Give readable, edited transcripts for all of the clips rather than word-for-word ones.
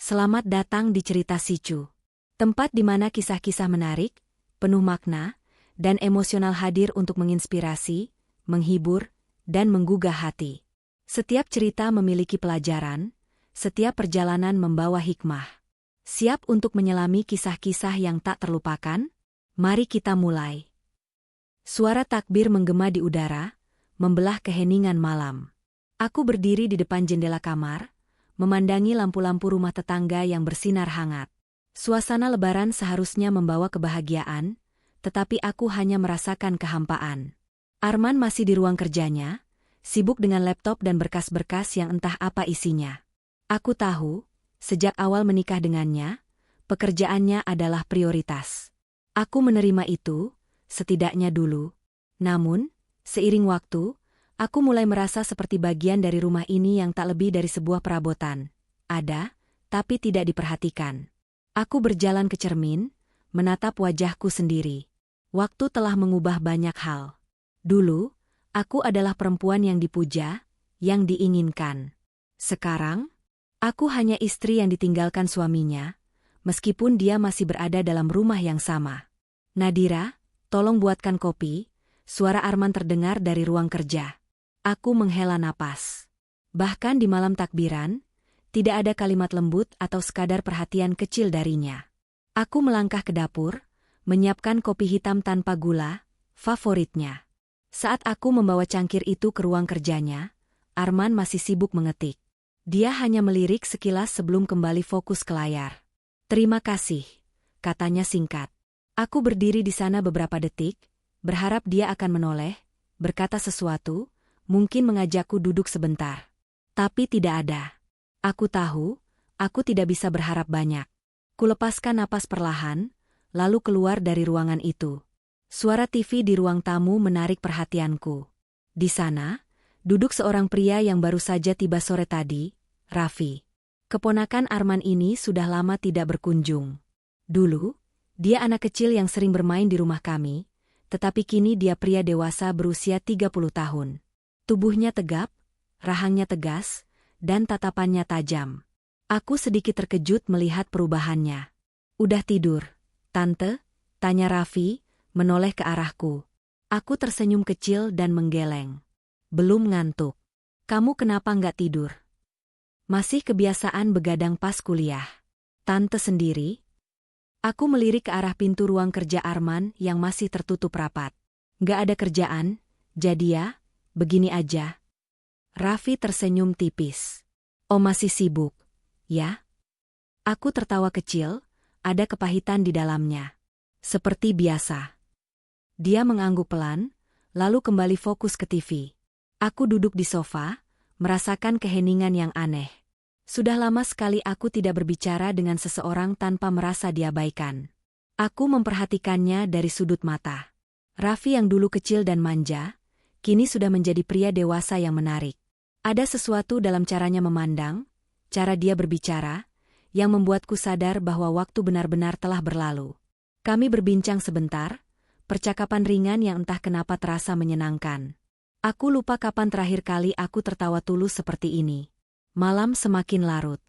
Selamat datang di Cerita Sicu. Tempat di mana kisah-kisah menarik, penuh makna, dan emosional hadir untuk menginspirasi, menghibur, dan menggugah hati. Setiap cerita memiliki pelajaran, setiap perjalanan membawa hikmah. Siap untuk menyelami kisah-kisah yang tak terlupakan? Mari kita mulai. Suara takbir menggema di udara, membelah keheningan malam. Aku berdiri di depan jendela kamar, memandangi lampu-lampu rumah tetangga yang bersinar hangat. Suasana lebaran seharusnya membawa kebahagiaan, tetapi aku hanya merasakan kehampaan. Arman masih di ruang kerjanya, sibuk dengan laptop dan berkas-berkas yang entah apa isinya. Aku tahu, sejak awal menikah dengannya, pekerjaannya adalah prioritas. Aku menerima itu, setidaknya dulu. Namun, seiring waktu, aku mulai merasa seperti bagian dari rumah ini yang tak lebih dari sebuah perabotan. Ada, tapi tidak diperhatikan. Aku berjalan ke cermin, menatap wajahku sendiri. Waktu telah mengubah banyak hal. Dulu, aku adalah perempuan yang dipuja, yang diinginkan. Sekarang, aku hanya istri yang ditinggalkan suaminya, meskipun dia masih berada dalam rumah yang sama. Nadira, tolong buatkan kopi. Suara Arman terdengar dari ruang kerja. Aku menghela napas. Bahkan di malam takbiran, tidak ada kalimat lembut atau sekadar perhatian kecil darinya. Aku melangkah ke dapur, menyiapkan kopi hitam tanpa gula, favoritnya. Saat aku membawa cangkir itu ke ruang kerjanya, Arman masih sibuk mengetik. Dia hanya melirik sekilas sebelum kembali fokus ke layar. "Terima kasih," katanya singkat. Aku berdiri di sana beberapa detik, berharap dia akan menoleh, berkata sesuatu, mungkin mengajakku duduk sebentar. Tapi tidak ada. Aku tahu, aku tidak bisa berharap banyak. Kulepaskan napas perlahan, lalu keluar dari ruangan itu. Suara TV di ruang tamu menarik perhatianku. Di sana, duduk seorang pria yang baru saja tiba sore tadi, Raffi. Keponakan Arman ini sudah lama tidak berkunjung. Dulu, dia anak kecil yang sering bermain di rumah kami, tetapi kini dia pria dewasa berusia 30 tahun. Tubuhnya tegap, rahangnya tegas, dan tatapannya tajam. Aku sedikit terkejut melihat perubahannya. "Udah tidur, Tante?" tanya Raffi, menoleh ke arahku. Aku tersenyum kecil dan menggeleng. "Belum ngantuk. Kamu kenapa nggak tidur?" "Masih kebiasaan begadang pas kuliah." "Tante sendiri?" Aku melirik ke arah pintu ruang kerja Arman yang masih tertutup rapat. "Nggak ada kerjaan, jadi ya, begini aja." Raffi tersenyum tipis. "Oh, masih sibuk, ya?" Aku tertawa kecil, ada kepahitan di dalamnya. "Seperti biasa." Dia mengangguk pelan, lalu kembali fokus ke TV. Aku duduk di sofa, merasakan keheningan yang aneh. Sudah lama sekali aku tidak berbicara dengan seseorang tanpa merasa diabaikan. Aku memperhatikannya dari sudut mata. Raffi yang dulu kecil dan manja, kini sudah menjadi pria dewasa yang menarik. Ada sesuatu dalam caranya memandang, cara dia berbicara, yang membuatku sadar bahwa waktu benar-benar telah berlalu. Kami berbincang sebentar, percakapan ringan yang entah kenapa terasa menyenangkan. Aku lupa kapan terakhir kali aku tertawa tulus seperti ini. Malam semakin larut.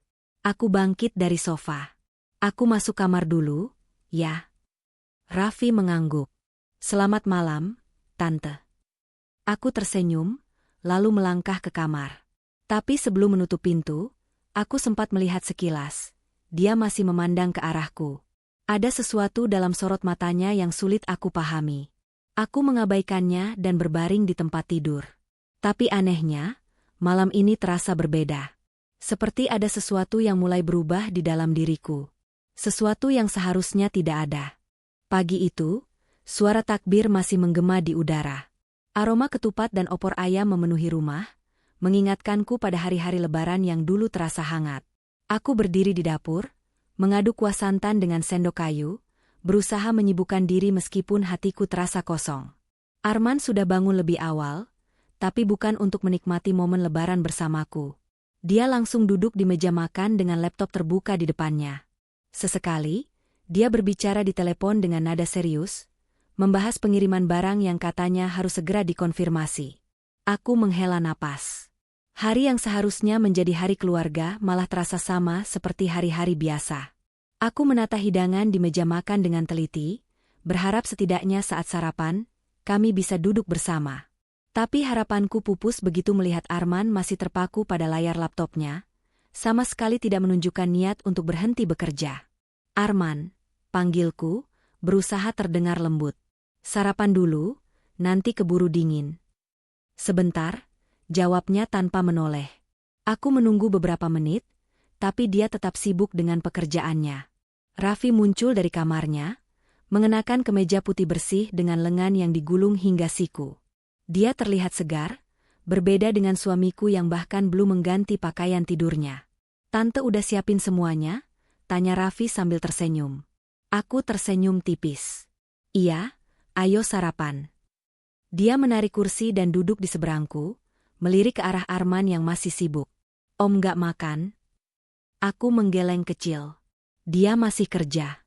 Aku bangkit dari sofa. "Aku masuk kamar dulu, ya?" Raffi mengangguk. "Selamat malam, Tante." Aku tersenyum, lalu melangkah ke kamar. Tapi sebelum menutup pintu, aku sempat melihat sekilas. Dia masih memandang ke arahku. Ada sesuatu dalam sorot matanya yang sulit aku pahami. Aku mengabaikannya dan berbaring di tempat tidur. Tapi anehnya, malam ini terasa berbeda. Seperti ada sesuatu yang mulai berubah di dalam diriku. Sesuatu yang seharusnya tidak ada. Pagi itu, suara takbir masih menggema di udara. Aroma ketupat dan opor ayam memenuhi rumah, mengingatkanku pada hari-hari lebaran yang dulu terasa hangat. Aku berdiri di dapur, mengaduk kuah santan dengan sendok kayu, berusaha menyibukkan diri meskipun hatiku terasa kosong. Arman sudah bangun lebih awal, tapi bukan untuk menikmati momen lebaran bersamaku. Dia langsung duduk di meja makan dengan laptop terbuka di depannya. Sesekali, dia berbicara di telepon dengan nada serius, membahas pengiriman barang yang katanya harus segera dikonfirmasi. Aku menghela napas. Hari yang seharusnya menjadi hari keluarga malah terasa sama seperti hari-hari biasa. Aku menata hidangan di meja makan dengan teliti, berharap setidaknya saat sarapan, kami bisa duduk bersama. Tapi harapanku pupus begitu melihat Arman masih terpaku pada layar laptopnya, sama sekali tidak menunjukkan niat untuk berhenti bekerja. Arman, panggilku, berusaha terdengar lembut. Sarapan dulu, nanti keburu dingin. Sebentar, jawabnya tanpa menoleh. Aku menunggu beberapa menit, tapi dia tetap sibuk dengan pekerjaannya. Raffi muncul dari kamarnya, mengenakan kemeja putih bersih dengan lengan yang digulung hingga siku. Dia terlihat segar, berbeda dengan suamiku yang bahkan belum mengganti pakaian tidurnya. "Tante udah siapin semuanya?" tanya Raffi sambil tersenyum. Aku tersenyum tipis. "Iya, ayo sarapan." Dia menarik kursi dan duduk di seberangku, melirik ke arah Arman yang masih sibuk. "Om gak makan?" Aku menggeleng kecil. Dia masih kerja.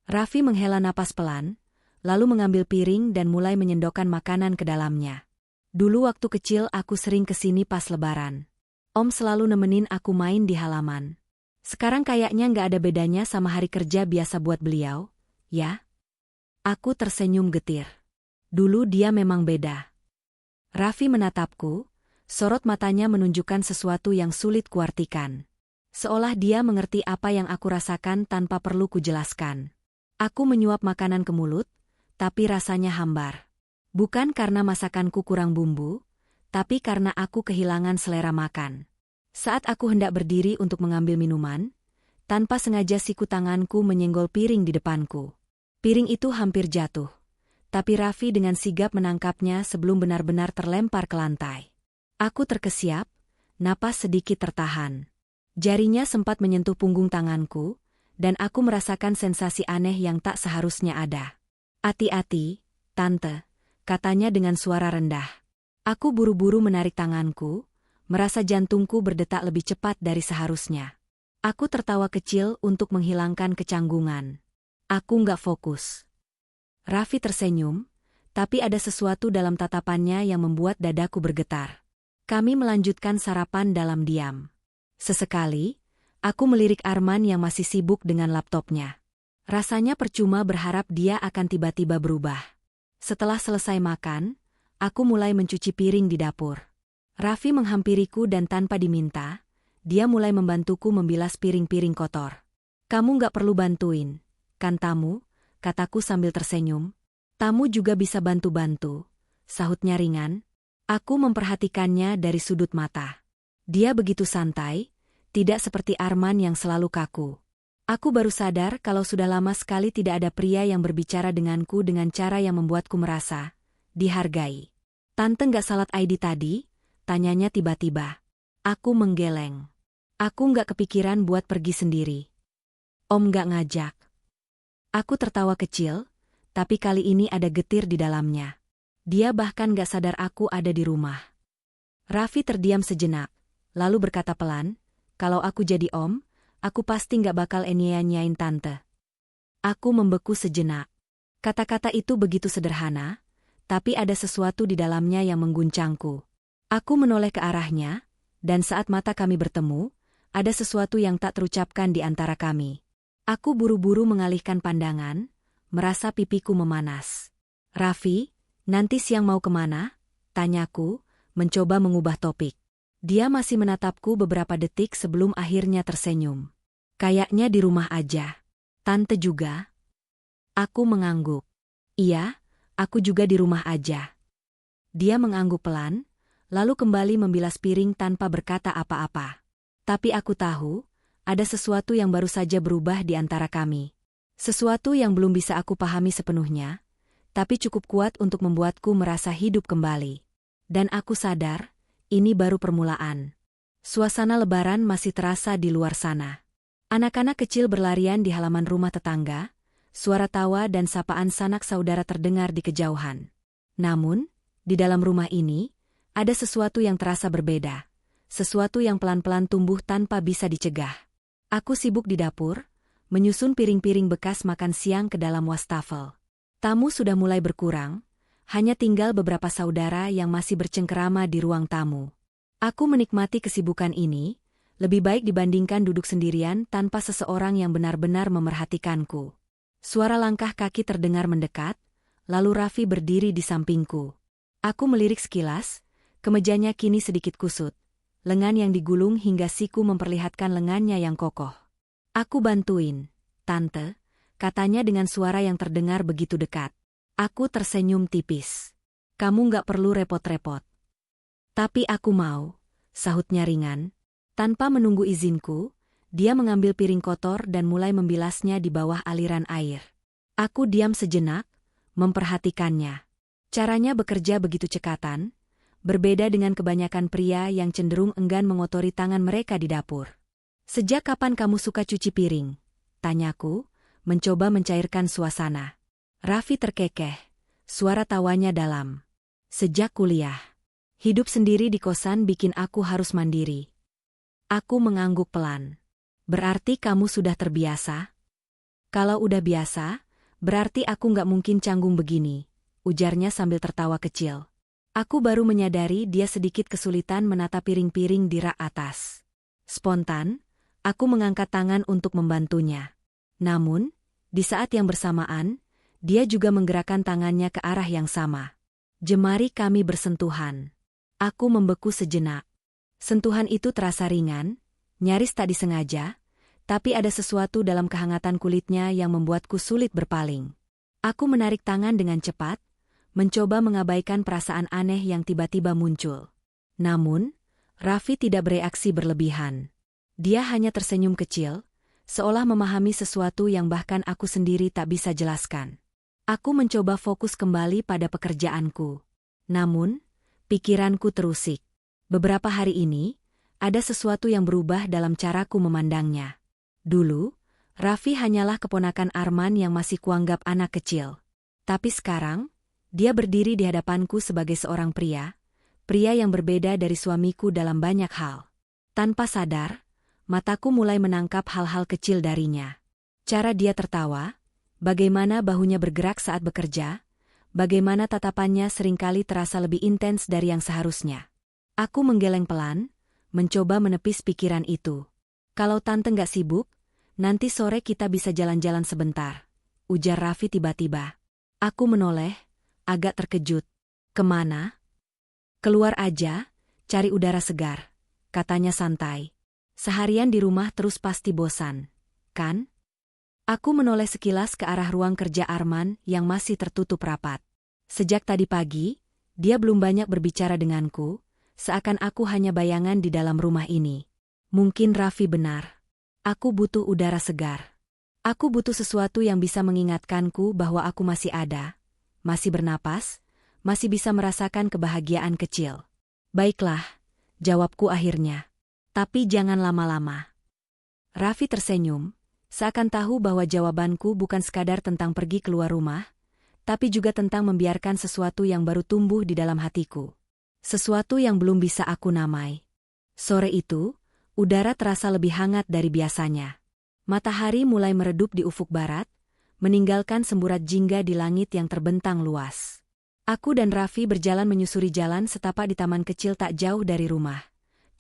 Raffi menghela napas pelan, lalu mengambil piring dan mulai menyendokkan makanan ke dalamnya. "Dulu waktu kecil aku sering kesini pas lebaran. Om selalu nemenin aku main di halaman. Sekarang kayaknya nggak ada bedanya sama hari kerja biasa buat beliau, ya?" Aku tersenyum getir. Dulu dia memang beda. Raffi menatapku, sorot matanya menunjukkan sesuatu yang sulit kuartikan. Seolah dia mengerti apa yang aku rasakan tanpa perlu kujelaskan. Aku menyuap makanan ke mulut, tapi rasanya hambar. Bukan karena masakanku kurang bumbu, tapi karena aku kehilangan selera makan. Saat aku hendak berdiri untuk mengambil minuman, tanpa sengaja siku tanganku menyenggol piring di depanku. Piring itu hampir jatuh, tapi Raffi dengan sigap menangkapnya sebelum benar-benar terlempar ke lantai. Aku terkesiap, napas sedikit tertahan. Jarinya sempat menyentuh punggung tanganku, dan aku merasakan sensasi aneh yang tak seharusnya ada. "Hati-hati, Tante," katanya dengan suara rendah. Aku buru-buru menarik tanganku, merasa jantungku berdetak lebih cepat dari seharusnya. Aku tertawa kecil untuk menghilangkan kecanggungan. Aku nggak fokus. Raffi tersenyum, tapi ada sesuatu dalam tatapannya yang membuat dadaku bergetar. Kami melanjutkan sarapan dalam diam. Sesekali, aku melirik Arman yang masih sibuk dengan laptopnya. Rasanya percuma berharap dia akan tiba-tiba berubah. Setelah selesai makan, aku mulai mencuci piring di dapur. Raffi menghampiriku dan tanpa diminta, dia mulai membantuku membilas piring-piring kotor. "Kamu nggak perlu bantuin, kan tamu?" kataku sambil tersenyum. "Tamu juga bisa bantu-bantu," sahutnya ringan. Aku memperhatikannya dari sudut mata. Dia begitu santai, tidak seperti Arman yang selalu kaku. Aku baru sadar kalau sudah lama sekali tidak ada pria yang berbicara denganku dengan cara yang membuatku merasa dihargai. "Tante nggak salat ID tadi?" tanyanya tiba-tiba. Aku menggeleng. Aku nggak kepikiran buat pergi sendiri. "Om nggak ngajak." Aku tertawa kecil, tapi kali ini ada getir di dalamnya. Dia bahkan nggak sadar aku ada di rumah. Raffi terdiam sejenak, lalu berkata pelan, "Kalau aku jadi om, aku pasti nggak bakal nyanyain Tante." Aku membeku sejenak. Kata-kata itu begitu sederhana, tapi ada sesuatu di dalamnya yang mengguncangku. Aku menoleh ke arahnya, dan saat mata kami bertemu, ada sesuatu yang tak terucapkan di antara kami. Aku buru-buru mengalihkan pandangan, merasa pipiku memanas. "Raffi, nanti siang mau kemana?" tanyaku, mencoba mengubah topik. Dia masih menatapku beberapa detik sebelum akhirnya tersenyum. "Kayaknya di rumah aja." "Tante juga?" Aku mengangguk. "Iya, aku juga di rumah aja." Dia mengangguk pelan, lalu kembali membilas piring tanpa berkata apa-apa. Tapi aku tahu, ada sesuatu yang baru saja berubah di antara kami. Sesuatu yang belum bisa aku pahami sepenuhnya, tapi cukup kuat untuk membuatku merasa hidup kembali. Dan aku sadar, ini baru permulaan. Suasana lebaran masih terasa di luar sana. Anak-anak kecil berlarian di halaman rumah tetangga, suara tawa dan sapaan sanak saudara terdengar di kejauhan. Namun, di dalam rumah ini, ada sesuatu yang terasa berbeda. Sesuatu yang pelan-pelan tumbuh tanpa bisa dicegah. Aku sibuk di dapur, menyusun piring-piring bekas makan siang ke dalam wastafel. Tamu sudah mulai berkurang, hanya tinggal beberapa saudara yang masih bercengkerama di ruang tamu. Aku menikmati kesibukan ini, lebih baik dibandingkan duduk sendirian tanpa seseorang yang benar-benar memerhatikanku. Suara langkah kaki terdengar mendekat, lalu Raffi berdiri di sampingku. Aku melirik sekilas, kemejanya kini sedikit kusut. Lengan yang digulung hingga siku memperlihatkan lengannya yang kokoh. Aku bantuin, Tante, katanya dengan suara yang terdengar begitu dekat. Aku tersenyum tipis. Kamu nggak perlu repot-repot. Tapi aku mau, sahutnya ringan. Tanpa menunggu izinku, dia mengambil piring kotor dan mulai membilasnya di bawah aliran air. Aku diam sejenak, memperhatikannya. Caranya bekerja begitu cekatan, berbeda dengan kebanyakan pria yang cenderung enggan mengotori tangan mereka di dapur. Sejak kapan kamu suka cuci piring? Tanyaku, mencoba mencairkan suasana. Raffi terkekeh, suara tawanya dalam. Sejak kuliah. Hidup sendiri di kosan bikin aku harus mandiri. Aku mengangguk pelan. Berarti kamu sudah terbiasa? Kalau udah biasa, berarti aku nggak mungkin canggung begini, ujarnya sambil tertawa kecil. Aku baru menyadari dia sedikit kesulitan menata piring-piring di rak atas. Spontan, aku mengangkat tangan untuk membantunya. Namun, di saat yang bersamaan, dia juga menggerakkan tangannya ke arah yang sama. Jemari kami bersentuhan. Aku membeku sejenak. Sentuhan itu terasa ringan, nyaris tak disengaja, tapi ada sesuatu dalam kehangatan kulitnya yang membuatku sulit berpaling. Aku menarik tangan dengan cepat, mencoba mengabaikan perasaan aneh yang tiba-tiba muncul. Namun, Raffi tidak bereaksi berlebihan. Dia hanya tersenyum kecil, seolah memahami sesuatu yang bahkan aku sendiri tak bisa jelaskan. Aku mencoba fokus kembali pada pekerjaanku. Namun, pikiranku terusik. Beberapa hari ini, ada sesuatu yang berubah dalam caraku memandangnya. Dulu, Raffi hanyalah keponakan Arman yang masih kuanggap anak kecil. Tapi sekarang, dia berdiri di hadapanku sebagai seorang pria yang berbeda dari suamiku dalam banyak hal. Tanpa sadar, mataku mulai menangkap hal-hal kecil darinya. Cara dia tertawa, bagaimana bahunya bergerak saat bekerja, bagaimana tatapannya seringkali terasa lebih intens dari yang seharusnya. Aku menggeleng pelan, mencoba menepis pikiran itu. Kalau Tante nggak sibuk, nanti sore kita bisa jalan-jalan sebentar, ujar Raffi tiba-tiba. Aku menoleh, agak terkejut. Kemana? Keluar aja, cari udara segar, katanya santai. Seharian di rumah terus pasti bosan, kan? Aku menoleh sekilas ke arah ruang kerja Arman yang masih tertutup rapat. Sejak tadi pagi, dia belum banyak berbicara denganku, seakan aku hanya bayangan di dalam rumah ini. Mungkin Raffi benar. Aku butuh udara segar. Aku butuh sesuatu yang bisa mengingatkanku bahwa aku masih ada, masih bernapas, masih bisa merasakan kebahagiaan kecil. Baiklah, jawabku akhirnya. Tapi jangan lama-lama. Raffi tersenyum, seakan tahu bahwa jawabanku bukan sekadar tentang pergi keluar rumah, tapi juga tentang membiarkan sesuatu yang baru tumbuh di dalam hatiku. Sesuatu yang belum bisa aku namai. Sore itu, udara terasa lebih hangat dari biasanya. Matahari mulai meredup di ufuk barat, meninggalkan semburat jingga di langit yang terbentang luas. Aku dan Raffi berjalan menyusuri jalan setapak di taman kecil tak jauh dari rumah,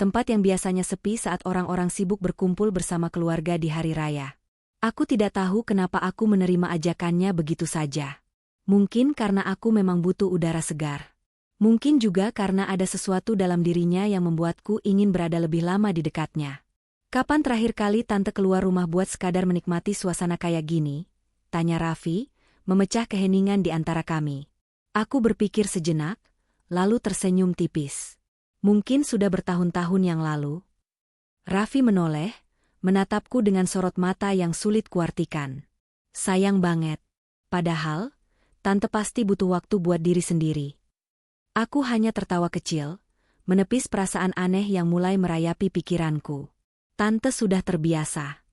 tempat yang biasanya sepi saat orang-orang sibuk berkumpul bersama keluarga di hari raya. Aku tidak tahu kenapa aku menerima ajakannya begitu saja. Mungkin karena aku memang butuh udara segar. Mungkin juga karena ada sesuatu dalam dirinya yang membuatku ingin berada lebih lama di dekatnya. Kapan terakhir kali Tante keluar rumah buat sekadar menikmati suasana kayak gini? Tanya Raffi, memecah keheningan di antara kami. Aku berpikir sejenak, lalu tersenyum tipis. Mungkin sudah bertahun-tahun yang lalu. Raffi menoleh, menatapku dengan sorot mata yang sulit kuartikan. Sayang banget. Padahal, Tante pasti butuh waktu buat diri sendiri. Aku hanya tertawa kecil, menepis perasaan aneh yang mulai merayapi pikiranku. Tante sudah terbiasa.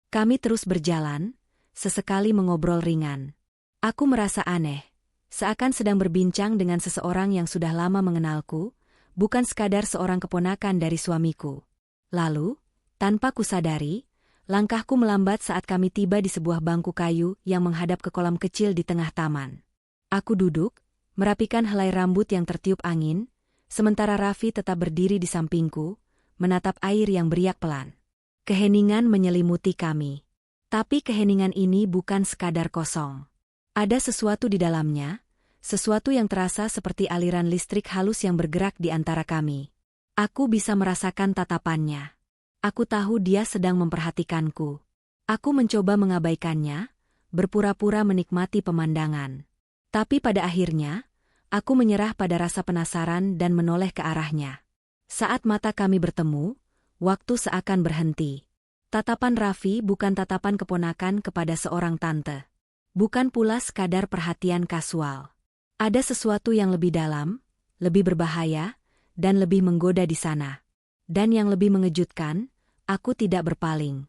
Kami terus berjalan, sesekali mengobrol ringan. Aku merasa aneh, seakan sedang berbincang dengan seseorang yang sudah lama mengenalku, bukan sekadar seorang keponakan dari suamiku. Lalu, tanpa kusadari, langkahku melambat saat kami tiba di sebuah bangku kayu yang menghadap ke kolam kecil di tengah taman. Aku duduk, merapikan helai rambut yang tertiup angin, Sementara Raffi tetap berdiri di sampingku, menatap air yang beriak pelan. Keheningan menyelimuti kami. Tapi keheningan ini bukan sekadar kosong. Ada sesuatu di dalamnya, sesuatu yang terasa seperti aliran listrik halus yang bergerak di antara kami. Aku bisa merasakan tatapannya. Aku tahu dia sedang memperhatikanku. Aku mencoba mengabaikannya, berpura-pura menikmati pemandangan. Tapi pada akhirnya, aku menyerah pada rasa penasaran dan menoleh ke arahnya. Saat mata kami bertemu, waktu seakan berhenti. Tatapan Raffi bukan tatapan keponakan kepada seorang tante. Bukan pula sekadar perhatian kasual. Ada sesuatu yang lebih dalam, lebih berbahaya, dan lebih menggoda di sana. Dan yang lebih mengejutkan, aku tidak berpaling.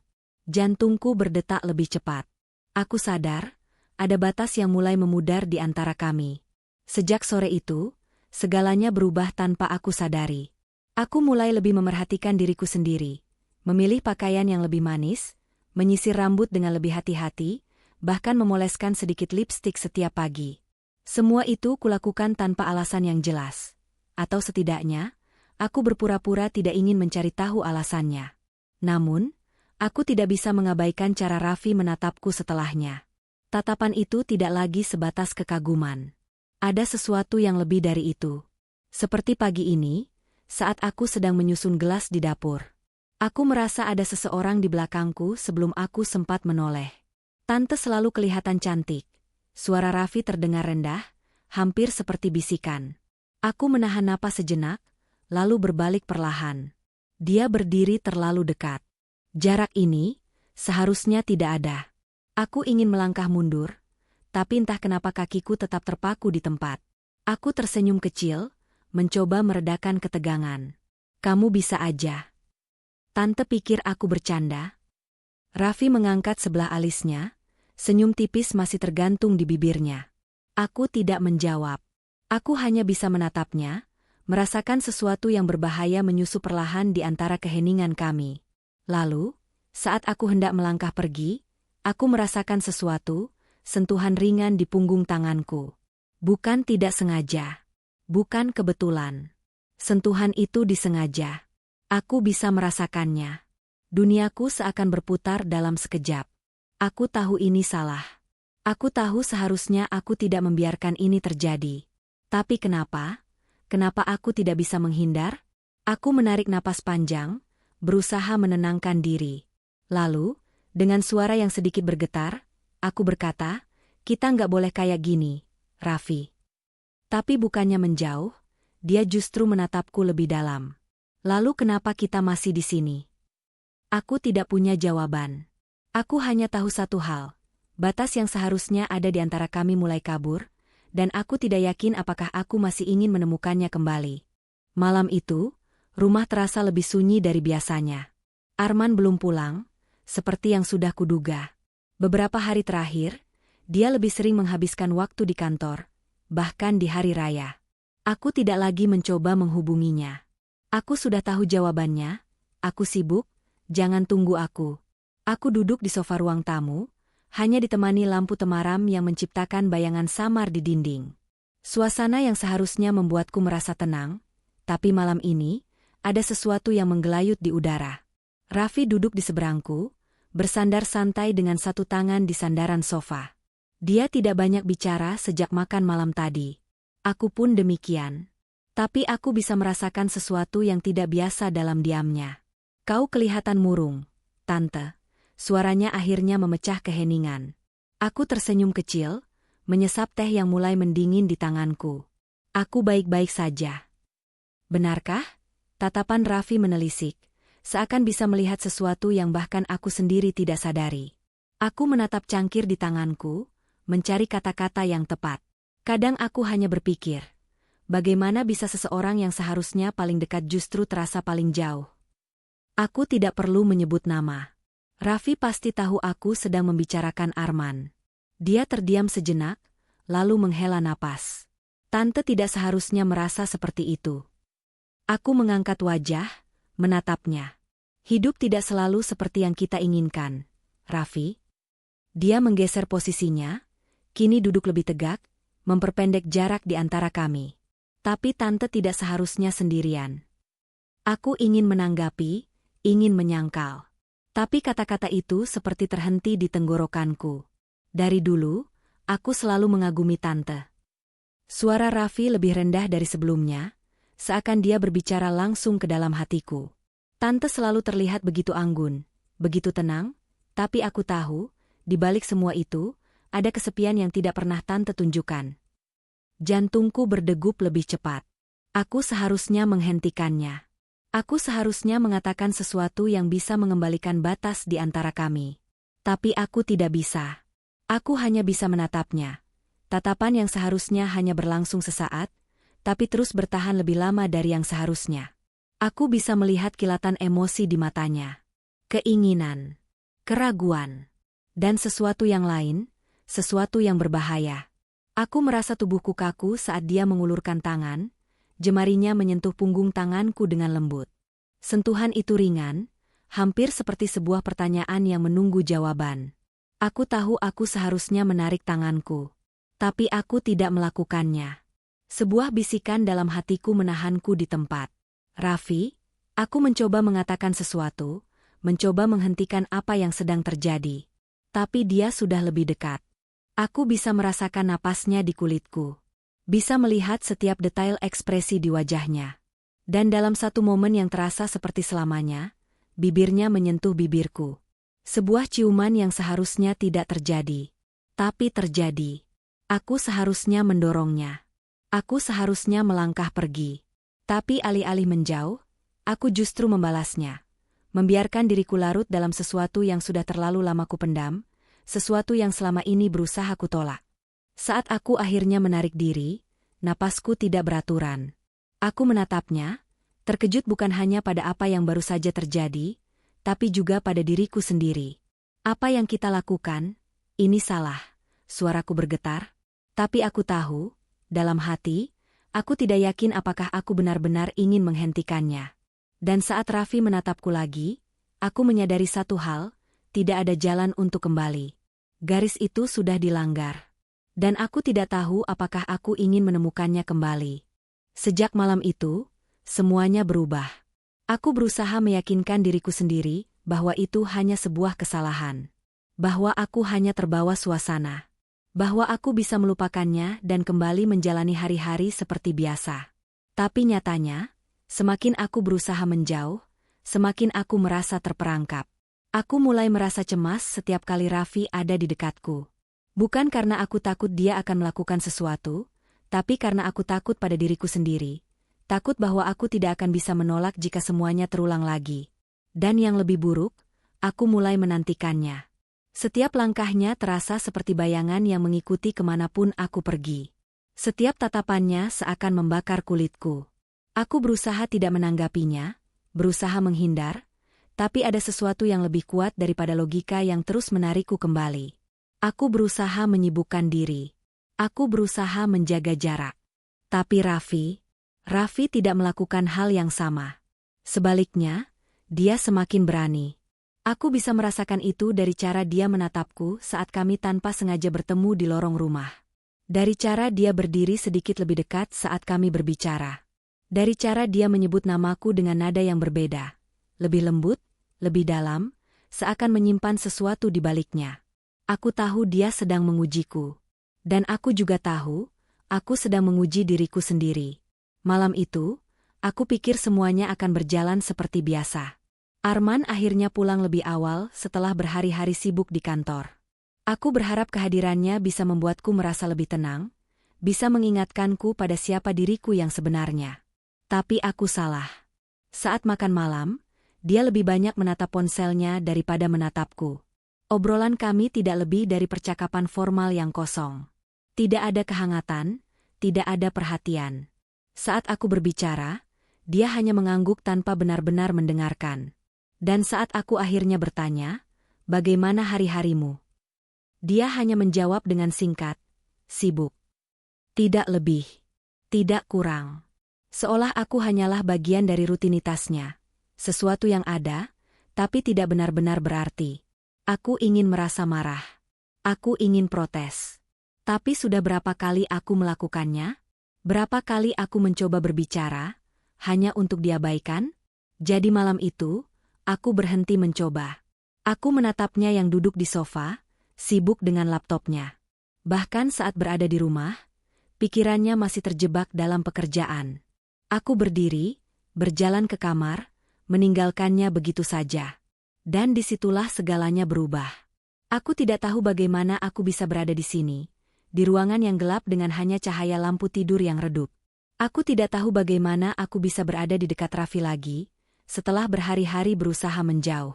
Jantungku berdetak lebih cepat. Aku sadar, ada batas yang mulai memudar di antara kami. Sejak sore itu, segalanya berubah tanpa aku sadari. Aku mulai lebih memerhatikan diriku sendiri. Memilih pakaian yang lebih manis, menyisir rambut dengan lebih hati-hati, bahkan memoleskan sedikit lipstik setiap pagi. Semua itu kulakukan tanpa alasan yang jelas. Atau setidaknya, aku berpura-pura tidak ingin mencari tahu alasannya. Namun, aku tidak bisa mengabaikan cara Raffi menatapku setelahnya. Tatapan itu tidak lagi sebatas kekaguman. Ada sesuatu yang lebih dari itu. Seperti pagi ini, saat aku sedang menyusun gelas di dapur. Aku merasa ada seseorang di belakangku sebelum aku sempat menoleh. Tante selalu kelihatan cantik. Suara Raffi terdengar rendah, hampir seperti bisikan. Aku menahan napas sejenak, lalu berbalik perlahan. Dia berdiri terlalu dekat. Jarak ini, seharusnya tidak ada. Aku ingin melangkah mundur, tapi entah kenapa kakiku tetap terpaku di tempat. Aku tersenyum kecil, mencoba meredakan ketegangan. Kamu bisa aja. Tante pikir aku bercanda. Raffi mengangkat sebelah alisnya, senyum tipis masih tergantung di bibirnya. Aku tidak menjawab. Aku hanya bisa menatapnya, merasakan sesuatu yang berbahaya menyusup perlahan di antara keheningan kami. Lalu, saat aku hendak melangkah pergi, aku merasakan sesuatu, sentuhan ringan di punggung tanganku. Bukan tidak sengaja. Bukan kebetulan. Sentuhan itu disengaja. Aku bisa merasakannya. Duniaku seakan berputar dalam sekejap. Aku tahu ini salah. Aku tahu seharusnya aku tidak membiarkan ini terjadi. Tapi kenapa? Kenapa aku tidak bisa menghindar? Aku menarik napas panjang, berusaha menenangkan diri. Lalu, dengan suara yang sedikit bergetar, aku berkata, kita nggak boleh kayak gini, Raffi. Tapi bukannya menjauh, dia justru menatapku lebih dalam. Lalu kenapa kita masih di sini? Aku tidak punya jawaban. Aku hanya tahu satu hal. Batas yang seharusnya ada di antara kami mulai kabur, dan aku tidak yakin apakah aku masih ingin menemukannya kembali. Malam itu, rumah terasa lebih sunyi dari biasanya. Arman belum pulang, seperti yang sudah kuduga. Beberapa hari terakhir, dia lebih sering menghabiskan waktu di kantor, bahkan di hari raya. Aku tidak lagi mencoba menghubunginya. Aku sudah tahu jawabannya, aku sibuk, jangan tunggu aku. Aku duduk di sofa ruang tamu, hanya ditemani lampu temaram yang menciptakan bayangan samar di dinding. Suasana yang seharusnya membuatku merasa tenang, tapi malam ini, ada sesuatu yang menggelayut di udara. Raffi duduk di seberangku, bersandar santai dengan satu tangan di sandaran sofa. Dia tidak banyak bicara sejak makan malam tadi. Aku pun demikian. Tapi aku bisa merasakan sesuatu yang tidak biasa dalam diamnya. Kau kelihatan murung, Tante. Suaranya akhirnya memecah keheningan. Aku tersenyum kecil, menyesap teh yang mulai mendingin di tanganku. Aku baik-baik saja. Benarkah? Tatapan Raffi menelisik, seakan bisa melihat sesuatu yang bahkan aku sendiri tidak sadari. Aku menatap cangkir di tanganku, mencari kata-kata yang tepat. Kadang aku hanya berpikir, bagaimana bisa seseorang yang seharusnya paling dekat justru terasa paling jauh? Aku tidak perlu menyebut nama. Raffi pasti tahu aku sedang membicarakan Arman. Dia terdiam sejenak, lalu menghela napas. Tante tidak seharusnya merasa seperti itu. Aku mengangkat wajah, menatapnya. Hidup tidak selalu seperti yang kita inginkan, Raffi. Dia menggeser posisinya, kini duduk lebih tegak, memperpendek jarak di antara kami. Tapi tante tidak seharusnya sendirian. Aku ingin menanggapi, ingin menyangkal. Tapi kata-kata itu seperti terhenti di tenggorokanku. Dari dulu, aku selalu mengagumi tante. Suara Raffi lebih rendah dari sebelumnya, seakan dia berbicara langsung ke dalam hatiku. Tante selalu terlihat begitu anggun, begitu tenang, tapi aku tahu, di balik semua itu, ada kesepian yang tidak pernah tante tunjukkan. Jantungku berdegup lebih cepat. Aku seharusnya menghentikannya. Aku seharusnya mengatakan sesuatu yang bisa mengembalikan batas di antara kami. Tapi aku tidak bisa. Aku hanya bisa menatapnya. Tatapan yang seharusnya hanya berlangsung sesaat, tapi terus bertahan lebih lama dari yang seharusnya. Aku bisa melihat kilatan emosi di matanya. Keinginan, keraguan, dan sesuatu yang lain, sesuatu yang berbahaya. Aku merasa tubuhku kaku saat dia mengulurkan tangan, jemarinya menyentuh punggung tanganku dengan lembut. Sentuhan itu ringan, hampir seperti sebuah pertanyaan yang menunggu jawaban. Aku tahu aku seharusnya menarik tanganku, tapi aku tidak melakukannya. Sebuah bisikan dalam hatiku menahanku di tempat. Raffi, aku mencoba mengatakan sesuatu, mencoba menghentikan apa yang sedang terjadi. Tapi dia sudah lebih dekat. Aku bisa merasakan napasnya di kulitku. Bisa melihat setiap detail ekspresi di wajahnya. Dan dalam satu momen yang terasa seperti selamanya, bibirnya menyentuh bibirku. Sebuah ciuman yang seharusnya tidak terjadi. Tapi terjadi. Aku seharusnya mendorongnya. Aku seharusnya melangkah pergi. Tapi alih-alih menjauh, aku justru membalasnya. Membiarkan diriku larut dalam sesuatu yang sudah terlalu lama kupendam, sesuatu yang selama ini berusaha kutolak. Saat aku akhirnya menarik diri, napasku tidak beraturan. Aku menatapnya, terkejut bukan hanya pada apa yang baru saja terjadi, tapi juga pada diriku sendiri. Apa yang kita lakukan, ini salah. Suaraku bergetar, tapi aku tahu, dalam hati, aku tidak yakin apakah aku benar-benar ingin menghentikannya. Dan saat Raffi menatapku lagi, aku menyadari satu hal, tidak ada jalan untuk kembali. Garis itu sudah dilanggar. Dan aku tidak tahu apakah aku ingin menemukannya kembali. Sejak malam itu, semuanya berubah. Aku berusaha meyakinkan diriku sendiri bahwa itu hanya sebuah kesalahan. Bahwa aku hanya terbawa suasana. Bahwa aku bisa melupakannya dan kembali menjalani hari-hari seperti biasa. Tapi nyatanya, semakin aku berusaha menjauh, semakin aku merasa terperangkap. Aku mulai merasa cemas setiap kali Raffi ada di dekatku. Bukan karena aku takut dia akan melakukan sesuatu, tapi karena aku takut pada diriku sendiri. Takut bahwa aku tidak akan bisa menolak jika semuanya terulang lagi. Dan yang lebih buruk, aku mulai menantikannya. Setiap langkahnya terasa seperti bayangan yang mengikuti kemanapun aku pergi. Setiap tatapannya seakan membakar kulitku. Aku berusaha tidak menanggapinya, berusaha menghindar, tapi ada sesuatu yang lebih kuat daripada logika yang terus menarikku kembali. Aku berusaha menyibukkan diri. Aku berusaha menjaga jarak. Tapi Raffi tidak melakukan hal yang sama. Sebaliknya, dia semakin berani. Aku bisa merasakan itu dari cara dia menatapku saat kami tanpa sengaja bertemu di lorong rumah. Dari cara dia berdiri sedikit lebih dekat saat kami berbicara. Dari cara dia menyebut namaku dengan nada yang berbeda. Lebih lembut, lebih dalam, seakan menyimpan sesuatu di baliknya. Aku tahu dia sedang mengujiku. Dan aku juga tahu, aku sedang menguji diriku sendiri. Malam itu, aku pikir semuanya akan berjalan seperti biasa. Arman akhirnya pulang lebih awal setelah berhari-hari sibuk di kantor. Aku berharap kehadirannya bisa membuatku merasa lebih tenang, bisa mengingatkanku pada siapa diriku yang sebenarnya. Tapi aku salah. Saat makan malam, dia lebih banyak menatap ponselnya daripada menatapku. Obrolan kami tidak lebih dari percakapan formal yang kosong. Tidak ada kehangatan, tidak ada perhatian. Saat aku berbicara, dia hanya mengangguk tanpa benar-benar mendengarkan. Dan saat aku akhirnya bertanya, "Bagaimana hari-harimu?" Dia hanya menjawab dengan singkat, "Sibuk." Tidak lebih, tidak kurang. Seolah aku hanyalah bagian dari rutinitasnya. Sesuatu yang ada, tapi tidak benar-benar berarti. Aku ingin merasa marah. Aku ingin protes. Tapi sudah berapa kali aku melakukannya? Berapa kali aku mencoba berbicara, hanya untuk diabaikan? Jadi malam itu, aku berhenti mencoba. Aku menatapnya yang duduk di sofa, sibuk dengan laptopnya. Bahkan saat berada di rumah, pikirannya masih terjebak dalam pekerjaan. Aku berdiri, berjalan ke kamar, meninggalkannya begitu saja. Dan disitulah segalanya berubah. Aku tidak tahu bagaimana aku bisa berada di sini, di ruangan yang gelap dengan hanya cahaya lampu tidur yang redup. Aku tidak tahu bagaimana aku bisa berada di dekat Raffi lagi, setelah berhari-hari berusaha menjauh.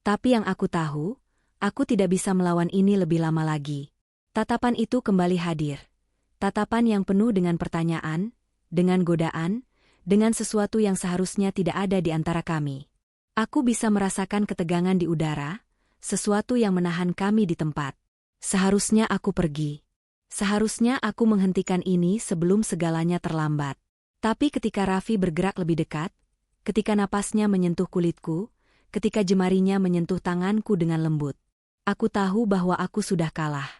Tapi yang aku tahu, aku tidak bisa melawan ini lebih lama lagi. Tatapan itu kembali hadir. Tatapan yang penuh dengan pertanyaan, dengan godaan, dengan sesuatu yang seharusnya tidak ada di antara kami. Aku bisa merasakan ketegangan di udara, sesuatu yang menahan kami di tempat. Seharusnya aku pergi. Seharusnya aku menghentikan ini sebelum segalanya terlambat. Tapi ketika Raffi bergerak lebih dekat, ketika napasnya menyentuh kulitku, ketika jemarinya menyentuh tanganku dengan lembut, aku tahu bahwa aku sudah kalah.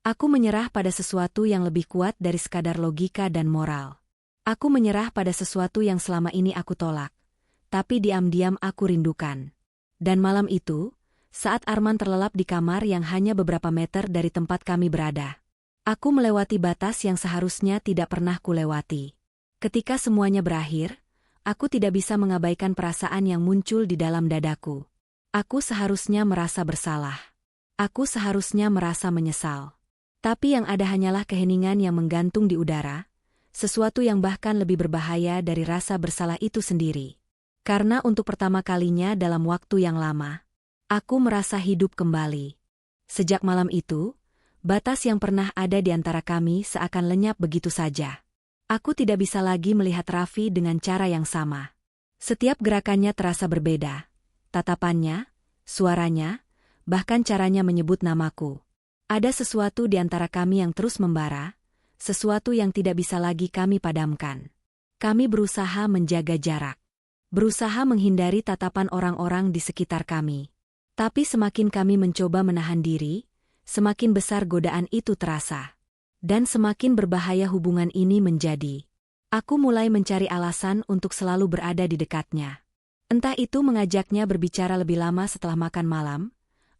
Aku menyerah pada sesuatu yang lebih kuat dari sekadar logika dan moral. Aku menyerah pada sesuatu yang selama ini aku tolak, tapi diam-diam aku rindukan. Dan malam itu, saat Arman terlelap di kamar yang hanya beberapa meter dari tempat kami berada, aku melewati batas yang seharusnya tidak pernah kulewati. Ketika semuanya berakhir, aku tidak bisa mengabaikan perasaan yang muncul di dalam dadaku. Aku seharusnya merasa bersalah. Aku seharusnya merasa menyesal. Tapi yang ada hanyalah keheningan yang menggantung di udara, sesuatu yang bahkan lebih berbahaya dari rasa bersalah itu sendiri. Karena untuk pertama kalinya dalam waktu yang lama, aku merasa hidup kembali. Sejak malam itu, batas yang pernah ada di antara kami seakan lenyap begitu saja. Aku tidak bisa lagi melihat Raffi dengan cara yang sama. Setiap gerakannya terasa berbeda. Tatapannya, suaranya, bahkan caranya menyebut namaku. Ada sesuatu di antara kami yang terus membara, sesuatu yang tidak bisa lagi kami padamkan. Kami berusaha menjaga jarak. Berusaha menghindari tatapan orang-orang di sekitar kami. Tapi semakin kami mencoba menahan diri, semakin besar godaan itu terasa. Dan semakin berbahaya hubungan ini menjadi. Aku mulai mencari alasan untuk selalu berada di dekatnya. Entah itu mengajaknya berbicara lebih lama setelah makan malam,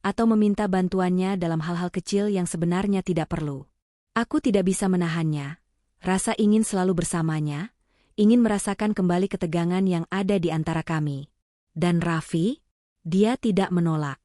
atau meminta bantuannya dalam hal-hal kecil yang sebenarnya tidak perlu. Aku tidak bisa menahannya. Rasa ingin selalu bersamanya, ingin merasakan kembali ketegangan yang ada di antara kami. Dan Raffi, dia tidak menolak.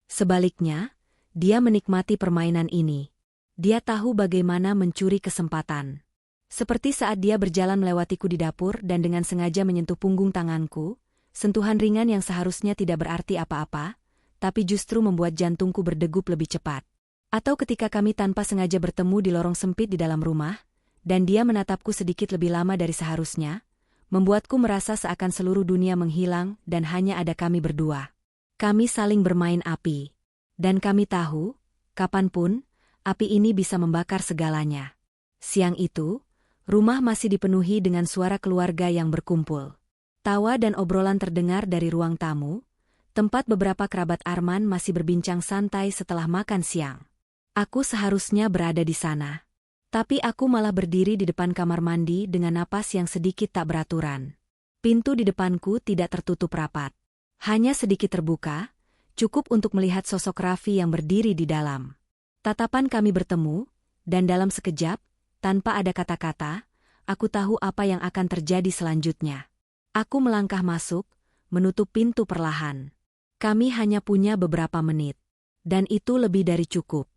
Sebaliknya, dia menikmati permainan ini. Dia tahu bagaimana mencuri kesempatan. Seperti saat dia berjalan melewatiku di dapur dan dengan sengaja menyentuh punggung tanganku, sentuhan ringan yang seharusnya tidak berarti apa-apa, tapi justru membuat jantungku berdegup lebih cepat. Atau ketika kami tanpa sengaja bertemu di lorong sempit di dalam rumah, dan dia menatapku sedikit lebih lama dari seharusnya, membuatku merasa seakan seluruh dunia menghilang dan hanya ada kami berdua. Kami saling bermain api. Dan kami tahu, kapanpun, api ini bisa membakar segalanya. Siang itu, rumah masih dipenuhi dengan suara keluarga yang berkumpul. Tawa dan obrolan terdengar dari ruang tamu, tempat beberapa kerabat Arman masih berbincang santai setelah makan siang. Aku seharusnya berada di sana. Tapi aku malah berdiri di depan kamar mandi dengan napas yang sedikit tak beraturan. Pintu di depanku tidak tertutup rapat. Hanya sedikit terbuka, cukup untuk melihat sosok Raffi yang berdiri di dalam. Tatapan kami bertemu, dan dalam sekejap, tanpa ada kata-kata, aku tahu apa yang akan terjadi selanjutnya. Aku melangkah masuk, menutup pintu perlahan. Kami hanya punya beberapa menit. Dan itu lebih dari cukup.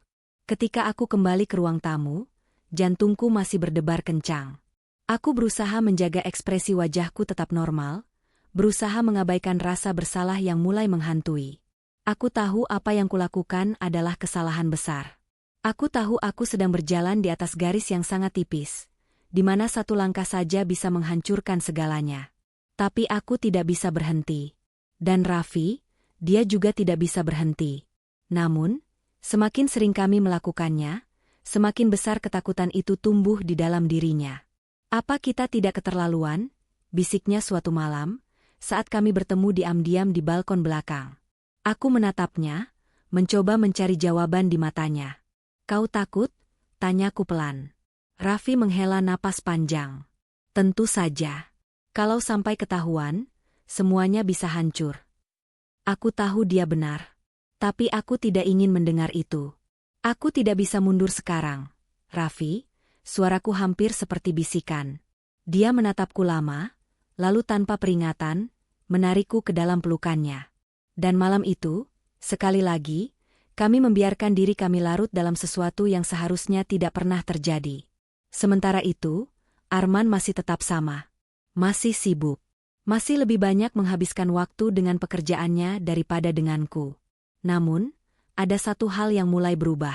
Ketika aku kembali ke ruang tamu, jantungku masih berdebar kencang. Aku berusaha menjaga ekspresi wajahku tetap normal, berusaha mengabaikan rasa bersalah yang mulai menghantui. Aku tahu apa yang kulakukan adalah kesalahan besar. Aku tahu aku sedang berjalan di atas garis yang sangat tipis, di mana satu langkah saja bisa menghancurkan segalanya. Tapi aku tidak bisa berhenti. Dan Raffi, dia juga tidak bisa berhenti. Namun, semakin sering kami melakukannya, semakin besar ketakutan itu tumbuh di dalam dirinya. Apa kita tidak keterlaluan? Bisiknya suatu malam, saat kami bertemu diam-diam di balkon belakang. Aku menatapnya, mencoba mencari jawaban di matanya. Kau takut? Tanyaku pelan. Raffi menghela napas panjang. Tentu saja. Kalau sampai ketahuan, semuanya bisa hancur. Aku tahu dia benar. Tapi aku tidak ingin mendengar itu. Aku tidak bisa mundur sekarang. Raffi, suaraku hampir seperti bisikan. Dia menatapku lama, lalu tanpa peringatan, menarikku ke dalam pelukannya. Dan malam itu, sekali lagi, kami membiarkan diri kami larut dalam sesuatu yang seharusnya tidak pernah terjadi. Sementara itu, Arman masih tetap sama. Masih sibuk. Masih lebih banyak menghabiskan waktu dengan pekerjaannya daripada denganku. Namun, ada satu hal yang mulai berubah.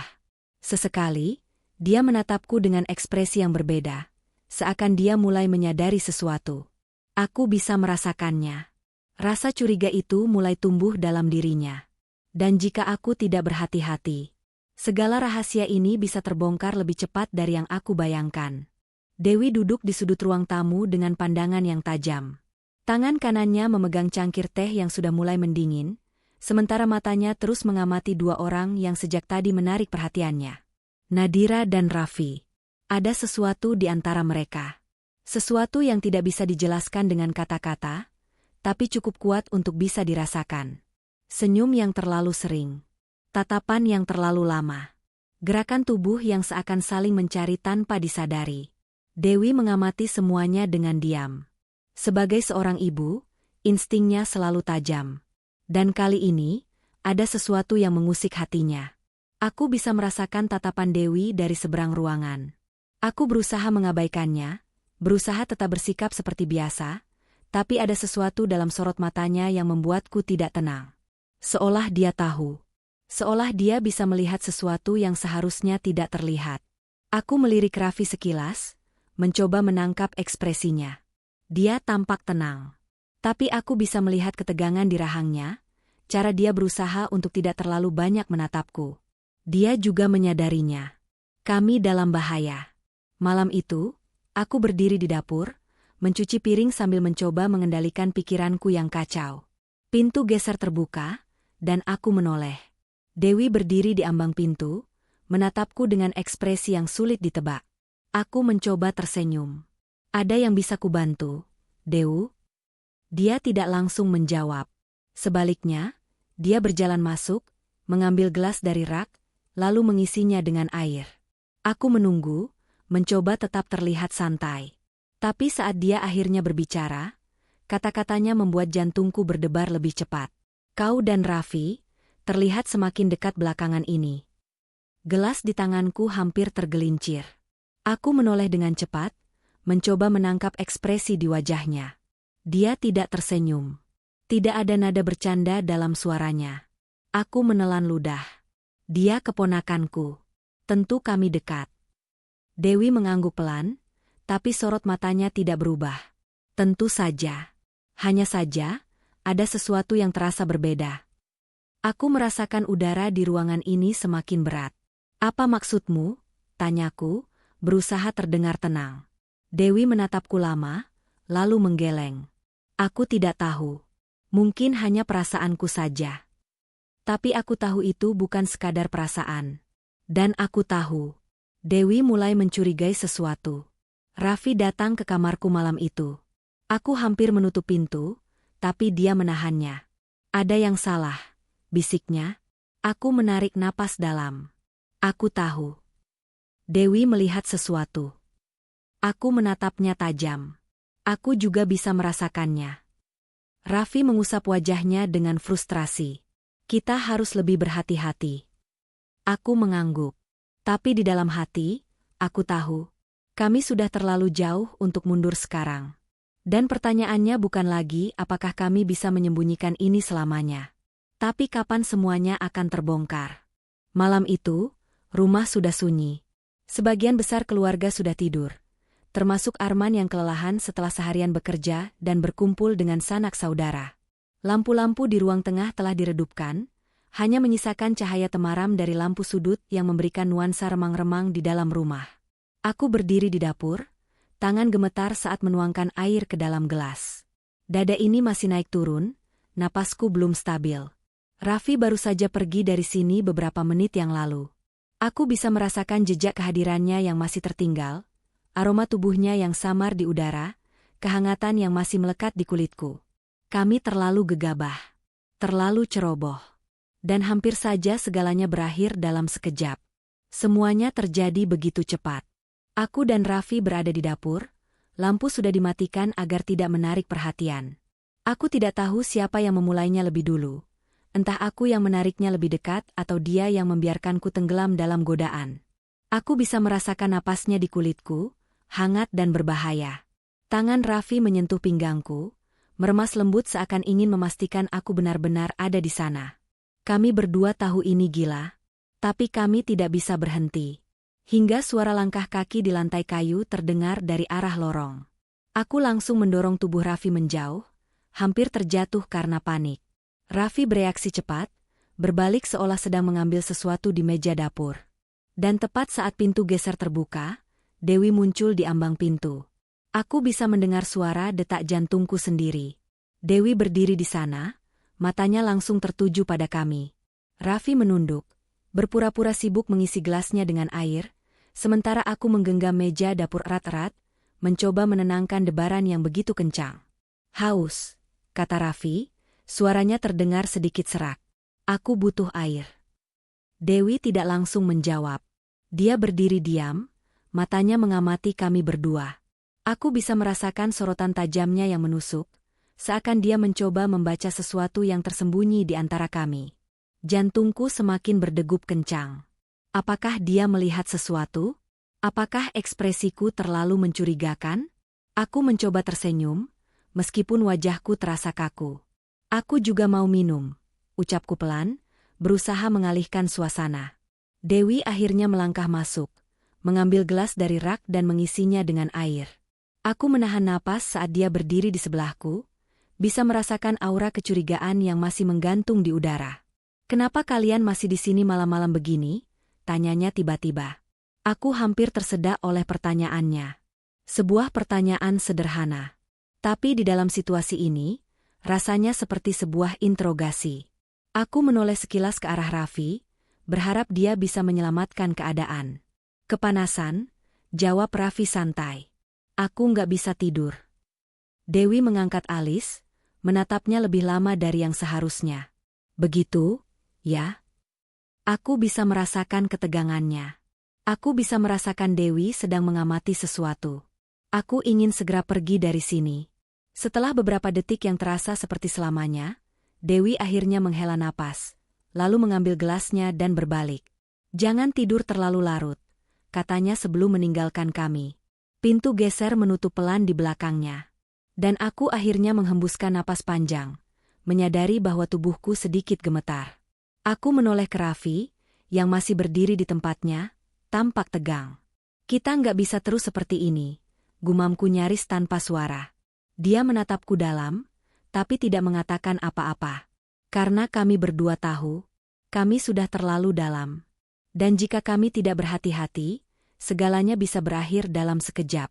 Sesekali, dia menatapku dengan ekspresi yang berbeda, seakan dia mulai menyadari sesuatu. Aku bisa merasakannya. Rasa curiga itu mulai tumbuh dalam dirinya. Dan jika aku tidak berhati-hati, segala rahasia ini bisa terbongkar lebih cepat dari yang aku bayangkan. Dewi duduk di sudut ruang tamu dengan pandangan yang tajam. Tangan kanannya memegang cangkir teh yang sudah mulai mendingin, sementara matanya terus mengamati dua orang yang sejak tadi menarik perhatiannya. Nadira dan Raffi. Ada sesuatu di antara mereka. Sesuatu yang tidak bisa dijelaskan dengan kata-kata, tapi cukup kuat untuk bisa dirasakan. Senyum yang terlalu sering. Tatapan yang terlalu lama. Gerakan tubuh yang seakan saling mencari tanpa disadari. Dewi mengamati semuanya dengan diam. Sebagai seorang ibu, instingnya selalu tajam. Dan kali ini, ada sesuatu yang mengusik hatinya. Aku bisa merasakan tatapan Dewi dari seberang ruangan. Aku berusaha mengabaikannya, berusaha tetap bersikap seperti biasa, tapi ada sesuatu dalam sorot matanya yang membuatku tidak tenang. Seolah dia tahu. Seolah dia bisa melihat sesuatu yang seharusnya tidak terlihat. Aku melirik Raffi sekilas, mencoba menangkap ekspresinya. Dia tampak tenang. Tapi aku bisa melihat ketegangan di rahangnya, cara dia berusaha untuk tidak terlalu banyak menatapku. Dia juga menyadarinya. Kami dalam bahaya. Malam itu, aku berdiri di dapur, mencuci piring sambil mencoba mengendalikan pikiranku yang kacau. Pintu geser terbuka, dan aku menoleh. Dewi berdiri di ambang pintu, menatapku dengan ekspresi yang sulit ditebak. Aku mencoba tersenyum. Ada yang bisa kubantu, Dew? Dia tidak langsung menjawab. Sebaliknya, dia berjalan masuk, mengambil gelas dari rak, lalu mengisinya dengan air. Aku menunggu, mencoba tetap terlihat santai. Tapi saat dia akhirnya berbicara, kata-katanya membuat jantungku berdebar lebih cepat. Kau dan Raffi terlihat semakin dekat belakangan ini. Gelas di tanganku hampir tergelincir. Aku menoleh dengan cepat, mencoba menangkap ekspresi di wajahnya. Dia tidak tersenyum. Tidak ada nada bercanda dalam suaranya. Aku menelan ludah. Dia keponakanku. Tentu kami dekat. Dewi mengangguk pelan, tapi sorot matanya tidak berubah. Tentu saja. Hanya saja, ada sesuatu yang terasa berbeda. Aku merasakan udara di ruangan ini semakin berat. Apa maksudmu? Tanyaku, berusaha terdengar tenang. Dewi menatapku lama, lalu menggeleng. Aku tidak tahu. Mungkin hanya perasaanku saja. Tapi aku tahu itu bukan sekadar perasaan. Dan aku tahu. Dewi mulai mencurigai sesuatu. Raffi datang ke kamarku malam itu. Aku hampir menutup pintu, tapi dia menahannya. Ada yang salah, bisiknya. Aku menarik napas dalam. Aku tahu. Dewi melihat sesuatu. Aku menatapnya tajam. Aku juga bisa merasakannya. Raffi mengusap wajahnya dengan frustrasi. Kita harus lebih berhati-hati. Aku mengangguk. Tapi di dalam hati, aku tahu. Kami sudah terlalu jauh untuk mundur sekarang. Dan pertanyaannya bukan lagi apakah kami bisa menyembunyikan ini selamanya. Tapi kapan semuanya akan terbongkar. Malam itu, rumah sudah sunyi. Sebagian besar keluarga sudah tidur, termasuk Arman yang kelelahan setelah seharian bekerja dan berkumpul dengan sanak saudara. Lampu-lampu di ruang tengah telah diredupkan, hanya menyisakan cahaya temaram dari lampu sudut yang memberikan nuansa remang-remang di dalam rumah. Aku berdiri di dapur, tangan gemetar saat menuangkan air ke dalam gelas. Dada ini masih naik turun, napasku belum stabil. Raffi baru saja pergi dari sini beberapa menit yang lalu. Aku bisa merasakan jejak kehadirannya yang masih tertinggal, aroma tubuhnya yang samar di udara, kehangatan yang masih melekat di kulitku. Kami terlalu gegabah, terlalu ceroboh. Dan hampir saja segalanya berakhir dalam sekejap. Semuanya terjadi begitu cepat. Aku dan Raffi berada di dapur, lampu sudah dimatikan agar tidak menarik perhatian. Aku tidak tahu siapa yang memulainya lebih dulu. Entah aku yang menariknya lebih dekat atau dia yang membiarkanku tenggelam dalam godaan. Aku bisa merasakan napasnya di kulitku, hangat dan berbahaya. Tangan Raffi menyentuh pinggangku, meremas lembut seakan ingin memastikan aku benar-benar ada di sana. Kami berdua tahu ini gila, tapi kami tidak bisa berhenti. Hingga suara langkah kaki di lantai kayu terdengar dari arah lorong. Aku langsung mendorong tubuh Raffi menjauh, hampir terjatuh karena panik. Raffi bereaksi cepat, berbalik seolah sedang mengambil sesuatu di meja dapur. Dan tepat saat pintu geser terbuka, Dewi muncul di ambang pintu. Aku bisa mendengar suara detak jantungku sendiri. Dewi berdiri di sana, matanya langsung tertuju pada kami. Raffi menunduk, berpura-pura sibuk mengisi gelasnya dengan air, sementara aku menggenggam meja dapur erat-erat, mencoba menenangkan debaran yang begitu kencang. "Haus," kata Raffi, suaranya terdengar sedikit serak. "Aku butuh air." Dewi tidak langsung menjawab. Dia berdiri diam, matanya mengamati kami berdua. Aku bisa merasakan sorotan tajamnya yang menusuk, seakan dia mencoba membaca sesuatu yang tersembunyi di antara kami. Jantungku semakin berdegup kencang. Apakah dia melihat sesuatu? Apakah ekspresiku terlalu mencurigakan? Aku mencoba tersenyum, meskipun wajahku terasa kaku. "Aku juga mau minum," ucapku pelan, berusaha mengalihkan suasana. Dewi akhirnya melangkah masuk, mengambil gelas dari rak dan mengisinya dengan air. Aku menahan napas saat dia berdiri di sebelahku, bisa merasakan aura kecurigaan yang masih menggantung di udara. "Kenapa kalian masih di sini malam-malam begini?" tanyanya tiba-tiba. Aku hampir tersedak oleh pertanyaannya. Sebuah pertanyaan sederhana. Tapi di dalam situasi ini, rasanya seperti sebuah interogasi. Aku menoleh sekilas ke arah Raffi, berharap dia bisa menyelamatkan keadaan. "Kepanasan," jawab Raffi santai. "Aku nggak bisa tidur." Dewi mengangkat alis, menatapnya lebih lama dari yang seharusnya. "Begitu, ya?" Aku bisa merasakan ketegangannya. Aku bisa merasakan Dewi sedang mengamati sesuatu. Aku ingin segera pergi dari sini. Setelah beberapa detik yang terasa seperti selamanya, Dewi akhirnya menghela napas, lalu mengambil gelasnya dan berbalik. "Jangan tidur terlalu larut," katanya sebelum meninggalkan kami. Pintu geser menutup pelan di belakangnya. Dan aku akhirnya menghembuskan napas panjang, menyadari bahwa tubuhku sedikit gemetar. Aku menoleh ke Raffi, yang masih berdiri di tempatnya, tampak tegang. "Kita nggak bisa terus seperti ini," gumamku nyaris tanpa suara. Dia menatapku dalam, tapi tidak mengatakan apa-apa. Karena kami berdua tahu, kami sudah terlalu dalam. Dan jika kami tidak berhati-hati, segalanya bisa berakhir dalam sekejap.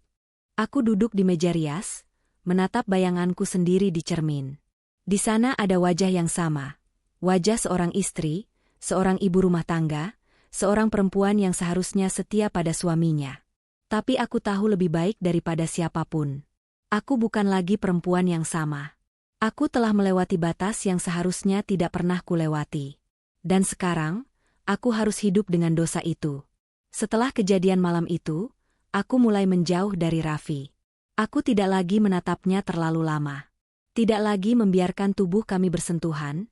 Aku duduk di meja rias, menatap bayanganku sendiri di cermin. Di sana ada wajah yang sama. Wajah seorang istri, seorang ibu rumah tangga, seorang perempuan yang seharusnya setia pada suaminya. Tapi aku tahu lebih baik daripada siapapun. Aku bukan lagi perempuan yang sama. Aku telah melewati batas yang seharusnya tidak pernah kulewati. Dan sekarang, aku harus hidup dengan dosa itu. Setelah kejadian malam itu, aku mulai menjauh dari Raffi. Aku tidak lagi menatapnya terlalu lama. Tidak lagi membiarkan tubuh kami bersentuhan,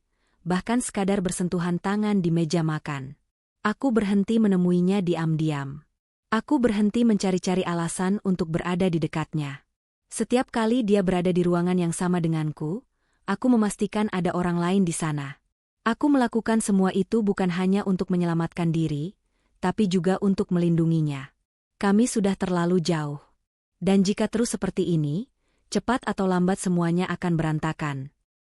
bahkan sekadar bersentuhan tangan di meja makan. Aku berhenti menemuinya diam-diam. Aku berhenti mencari-cari alasan untuk berada di dekatnya. Setiap kali dia berada di ruangan yang sama denganku, aku memastikan ada orang lain di sana. Aku melakukan semua itu bukan hanya untuk menyelamatkan diri, tapi juga untuk melindunginya. Kami sudah terlalu jauh. Dan jika terus seperti ini, cepat atau lambat semuanya akan berantakan.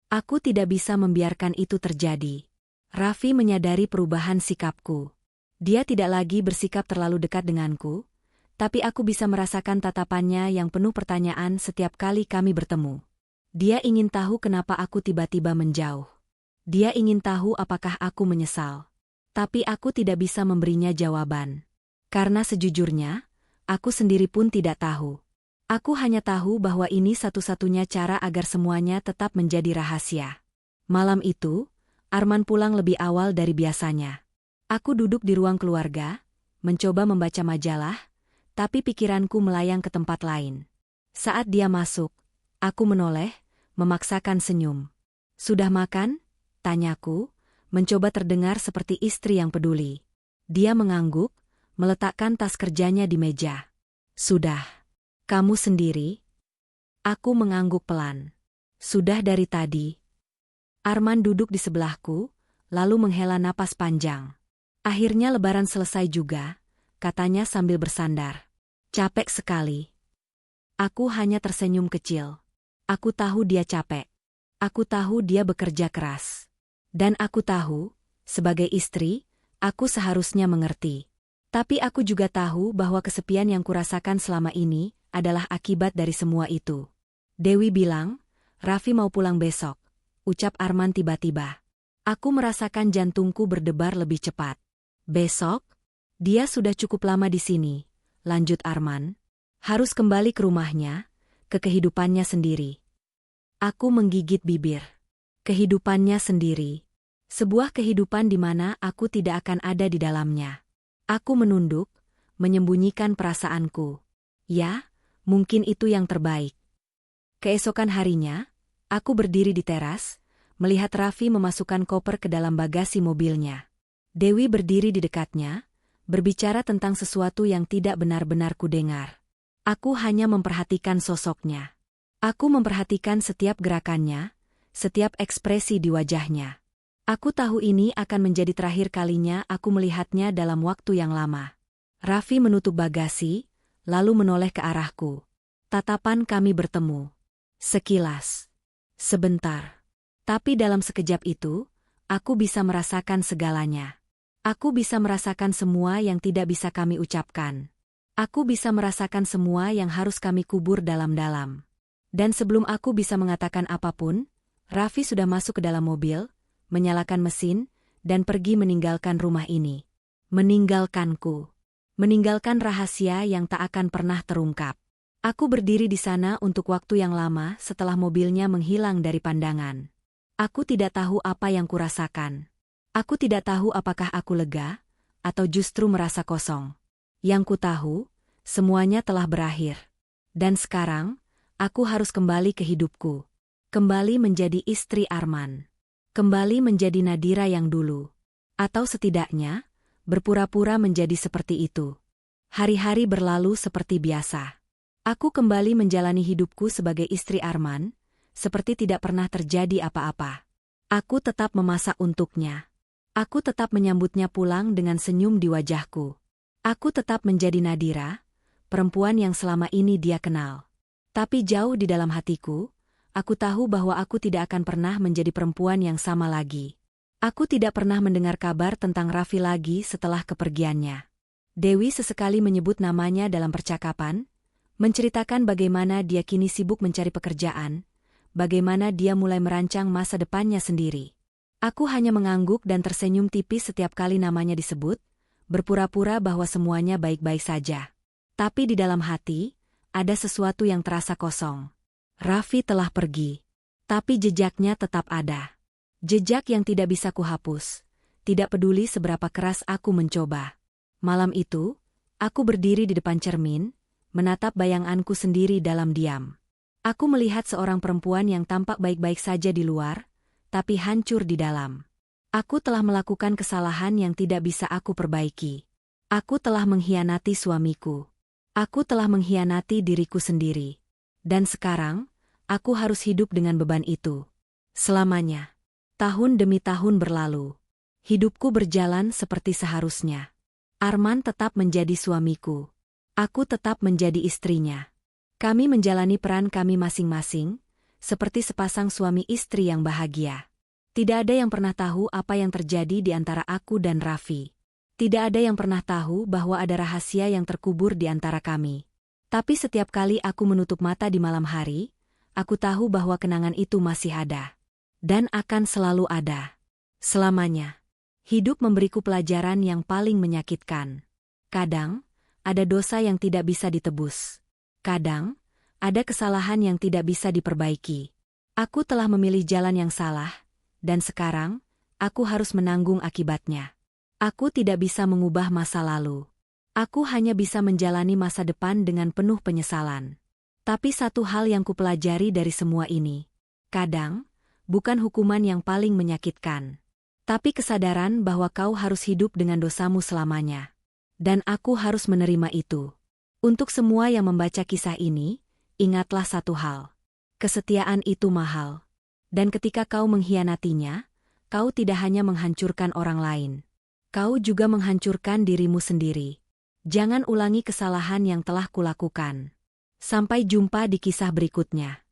Aku tidak bisa membiarkan itu terjadi. Raffi menyadari perubahan sikapku. Dia tidak lagi bersikap terlalu dekat denganku, tapi aku bisa merasakan tatapannya yang penuh pertanyaan setiap kali kami bertemu. Dia ingin tahu kenapa aku tiba-tiba menjauh. Dia ingin tahu apakah aku menyesal. Tapi aku tidak bisa memberinya jawaban. Karena sejujurnya, Aku sendiri pun tidak tahu. Aku hanya tahu bahwa ini satu-satunya cara agar semuanya tetap menjadi rahasia. Malam itu, Arman pulang lebih awal dari biasanya. Aku duduk di ruang keluarga, mencoba membaca majalah, tapi pikiranku melayang ke tempat lain. Saat dia masuk, aku menoleh, memaksakan senyum. "Sudah makan?" tanyaku, mencoba terdengar seperti istri yang peduli. Dia mengangguk, meletakkan tas kerjanya di meja. "Sudah. Kamu sendiri?" Aku mengangguk pelan. "Sudah dari tadi." Arman duduk di sebelahku, lalu menghela napas panjang. "Akhirnya lebaran selesai juga," katanya sambil bersandar. "Capek sekali." Aku hanya tersenyum kecil. Aku tahu dia capek. Aku tahu dia bekerja keras. Dan aku tahu, sebagai istri, aku seharusnya mengerti. Tapi aku juga tahu bahwa kesepian yang kurasakan selama ini adalah akibat dari semua itu. "Dewi bilang, Raffi mau pulang besok," ucap Arman tiba-tiba. Aku merasakan jantungku berdebar lebih cepat. "Besok? Dia sudah cukup lama di sini," lanjut Arman. "Harus kembali ke rumahnya, ke kehidupannya sendiri." Aku menggigit bibir. Kehidupannya sendiri. Sebuah kehidupan di mana aku tidak akan ada di dalamnya. Aku menunduk, menyembunyikan perasaanku. Ya, mungkin itu yang terbaik. Keesokan harinya, aku berdiri di teras, melihat Raffi memasukkan koper ke dalam bagasi mobilnya. Dewi berdiri di dekatnya, berbicara tentang sesuatu yang tidak benar-benar kudengar. Aku hanya memperhatikan sosoknya. Aku memperhatikan setiap gerakannya, setiap ekspresi di wajahnya. Aku tahu ini akan menjadi terakhir kalinya aku melihatnya dalam waktu yang lama. Raffi menutup bagasi, lalu menoleh ke arahku. Tatapan kami bertemu. Sekilas. Sebentar. Tapi dalam sekejap itu, aku bisa merasakan segalanya. Aku bisa merasakan semua yang tidak bisa kami ucapkan. Aku bisa merasakan semua yang harus kami kubur dalam-dalam. Dan sebelum aku bisa mengatakan apapun, Raffi sudah masuk ke dalam mobil, menyalakan mesin, dan pergi meninggalkan rumah ini. Meninggalkanku. Meninggalkan rahasia yang tak akan pernah terungkap. Aku berdiri di sana untuk waktu yang lama setelah mobilnya menghilang dari pandangan. Aku tidak tahu apa yang kurasakan. Aku tidak tahu apakah aku lega, atau justru merasa kosong. Yang ku tahu, semuanya telah berakhir. Dan sekarang, aku harus kembali ke hidupku. Kembali menjadi istri Arman. Kembali menjadi Nadira yang dulu. Atau setidaknya, berpura-pura menjadi seperti itu. Hari-hari berlalu seperti biasa. Aku kembali menjalani hidupku sebagai istri Arman, seperti tidak pernah terjadi apa-apa. Aku tetap memasak untuknya. Aku tetap menyambutnya pulang dengan senyum di wajahku. Aku tetap menjadi Nadira, perempuan yang selama ini dia kenal. Tapi jauh di dalam hatiku, aku tahu bahwa aku tidak akan pernah menjadi perempuan yang sama lagi. Aku tidak pernah mendengar kabar tentang Raffi lagi setelah kepergiannya. Dewi sesekali menyebut namanya dalam percakapan, menceritakan bagaimana dia kini sibuk mencari pekerjaan, bagaimana dia mulai merancang masa depannya sendiri. Aku hanya mengangguk dan tersenyum tipis setiap kali namanya disebut, berpura-pura bahwa semuanya baik-baik saja. Tapi di dalam hati, ada sesuatu yang terasa kosong. Raffi telah pergi, tapi jejaknya tetap ada. Jejak yang tidak bisa kuhapus, tidak peduli seberapa keras aku mencoba. Malam itu, aku berdiri di depan cermin, menatap bayanganku sendiri dalam diam. Aku melihat seorang perempuan yang tampak baik-baik saja di luar, tapi hancur di dalam. Aku telah melakukan kesalahan yang tidak bisa aku perbaiki. Aku telah mengkhianati suamiku. Aku telah mengkhianati diriku sendiri. Dan sekarang, aku harus hidup dengan beban itu. Selamanya. Tahun demi tahun berlalu. Hidupku berjalan seperti seharusnya. Arman tetap menjadi suamiku. Aku tetap menjadi istrinya. Kami menjalani peran kami masing-masing, seperti sepasang suami istri yang bahagia. Tidak ada yang pernah tahu apa yang terjadi di antara aku dan Raffi. Tidak ada yang pernah tahu bahwa ada rahasia yang terkubur di antara kami. Tapi setiap kali aku menutup mata di malam hari, aku tahu bahwa kenangan itu masih ada. Dan akan selalu ada. Selamanya. Hidup memberiku pelajaran yang paling menyakitkan. Kadang, ada dosa yang tidak bisa ditebus. Kadang, ada kesalahan yang tidak bisa diperbaiki. Aku telah memilih jalan yang salah, dan sekarang, aku harus menanggung akibatnya. Aku tidak bisa mengubah masa lalu. Aku hanya bisa menjalani masa depan dengan penuh penyesalan. Tapi satu hal yang kupelajari dari semua ini, kadang, bukan hukuman yang paling menyakitkan, tapi kesadaran bahwa kau harus hidup dengan dosamu selamanya. Dan aku harus menerima itu. Untuk semua yang membaca kisah ini, ingatlah satu hal. Kesetiaan itu mahal. Dan ketika kau mengkhianatinya, kau tidak hanya menghancurkan orang lain. Kau juga menghancurkan dirimu sendiri. Jangan ulangi kesalahan yang telah kulakukan. Sampai jumpa di kisah berikutnya.